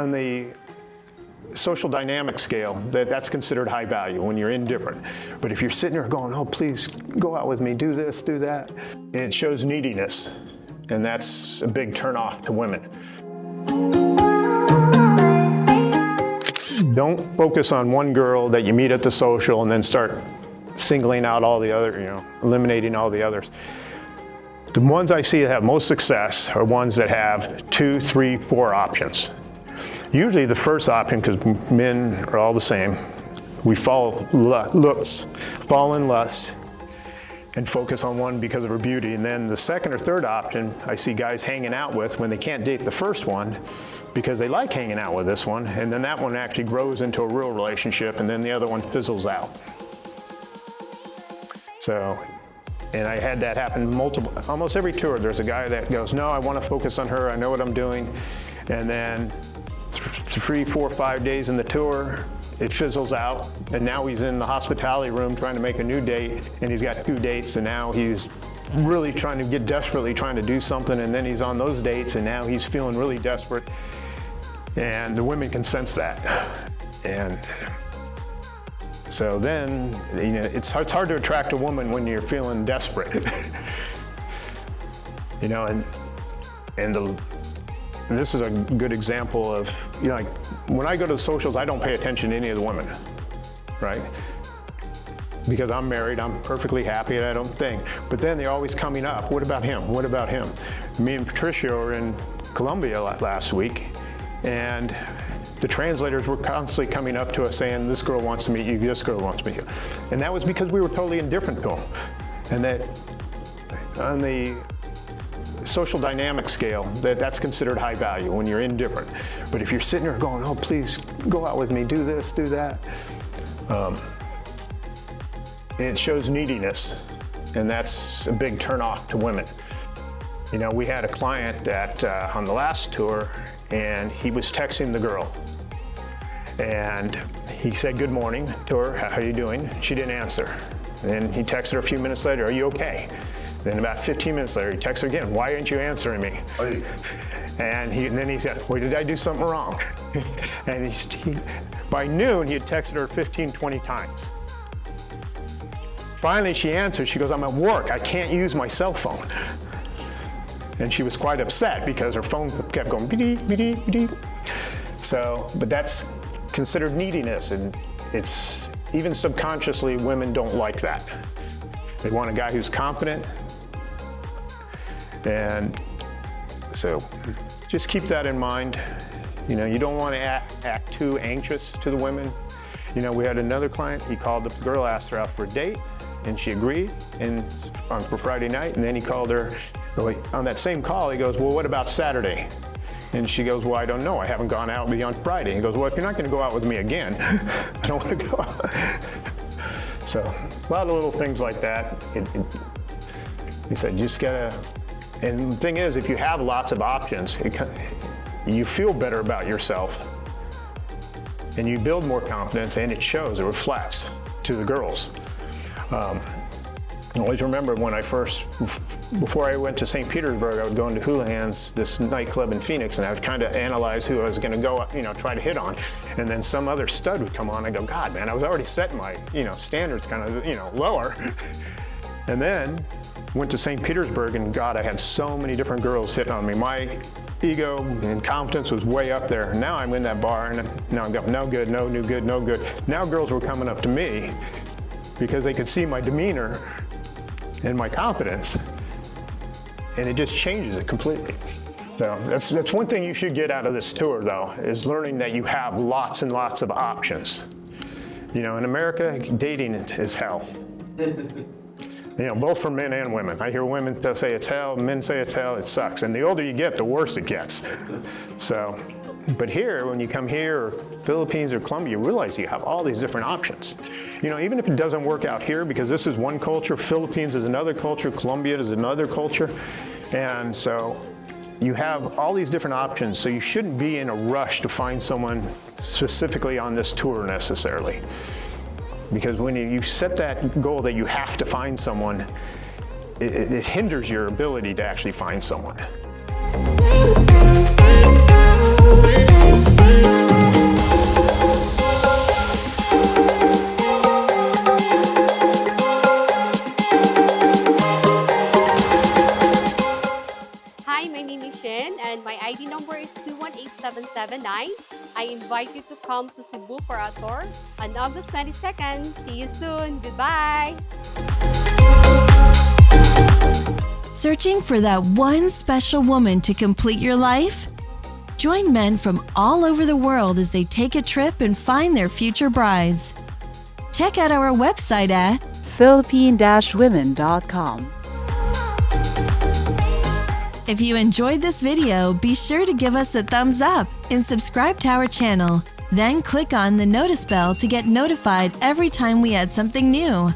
on the social dynamic scale, that's considered high value when you're indifferent. But if you're sitting there going, oh, please go out with me, do this, do that, it shows neediness. And that's a big turnoff to women. Don't focus on one girl that you meet at the social and then start singling out all the other, eliminating all the others. The ones I see that have most success are ones that have 2, 3, 4 options. Usually the first option, because men are all the same, we fall in lust, and focus on one because of her beauty. And then the second or third option I see guys hanging out with when they can't date the first one because they like hanging out with this one, and then that one actually grows into a real relationship, and then the other one fizzles out. So, and I had that happen almost every tour. There's a guy that goes, no, I want to focus on her, I know what I'm doing, and then 3, 4, 5 days in the tour, it fizzles out, and now he's in the hospitality room trying to make a new date, and he's got 2 dates, and now he's really desperately trying to do something, and then he's on those dates, and now he's feeling really desperate, and the women can sense that. And so then, it's hard to attract a woman when you're feeling desperate. And this is a good example of, like when I go to the socials, I don't pay attention to any of the women, right? Because I'm married, I'm perfectly happy, and I don't think. But then they're always coming up, what about him? What about him? Me and Patricia were in Colombia last week, and the translators were constantly coming up to us saying, this girl wants to meet you, this girl wants to meet you. And that was because we were totally indifferent to them. And that on the social dynamic scale, that's considered high value when you're indifferent. But if you're sitting there going, oh, please go out with me, do this, do that, it shows neediness, and that's a big turnoff to women. We had a client that on the last tour, and he was texting the girl, and he said good morning to her, how are you doing? She didn't answer. And he texted her a few minutes later, are you okay? Then about 15 minutes later, he texts her again, why aren't you answering me? And then he said, well, did I do something wrong? And by noon, he had texted her 15, 20 times. Finally, she answered, she goes, I'm at work, I can't use my cell phone. And she was quite upset because her phone kept going beep, beep, beep. So, but that's considered neediness, and it's even subconsciously, women don't like that. They want a guy who's confident, and so just keep that in mind. You don't want to act too anxious to the women. We had another client, he called the girl, asked her out for a date, and she agreed, and for Friday night, and then he called her. On that same call, he goes, well, what about Saturday? And she goes, well, I don't know. I haven't gone out beyond Friday. He goes, well, if you're not going to go out with me again, I don't want to go out. So a lot of little things like that. He said, just gotta, and the thing is, if you have lots of options, you feel better about yourself, and you build more confidence, and it shows, it reflects to the girls. I always remember when before I went to St. Petersburg, I would go into Houlihan's, this nightclub in Phoenix, and I would kind of analyze who I was going to go, try to hit on. And then some other stud would come on. I go, God, man, I was already setting my, standards kind of, lower. And then went to St. Petersburg, and God, I had so many different girls hitting on me. My ego and confidence was way up there. Now I'm in that bar, and now I'm going, no good, no new good, no good. Now girls were coming up to me because they could see my demeanor and my confidence, and it just changes it completely. So that's one thing you should get out of this tour, though, is learning that you have lots and lots of options. In America, dating is hell. Both for men and women. I hear women say it's hell, men say it's hell, it sucks. And the older you get, the worse it gets. So, but here, when you come here, or Philippines or Colombia, you realize you have all these different options. Even if it doesn't work out here, because this is one culture, Philippines is another culture, Colombia is another culture. And so you have all these different options, so you shouldn't be in a rush to find someone specifically on this tour necessarily. Because when you set that goal that you have to find someone, it hinders your ability to actually find someone. Hi, my name is Shin, and my ID number is 218779. I invite you to come to Cebu for a tour on August 22nd. See you soon. Goodbye. Searching for that one special woman to complete your life? Join men from all over the world as they take a trip and find their future brides. Check out our website at Philippine-women.com. If you enjoyed this video, be sure to give us a thumbs up and subscribe to our channel. Then click on the notice bell to get notified every time we add something new.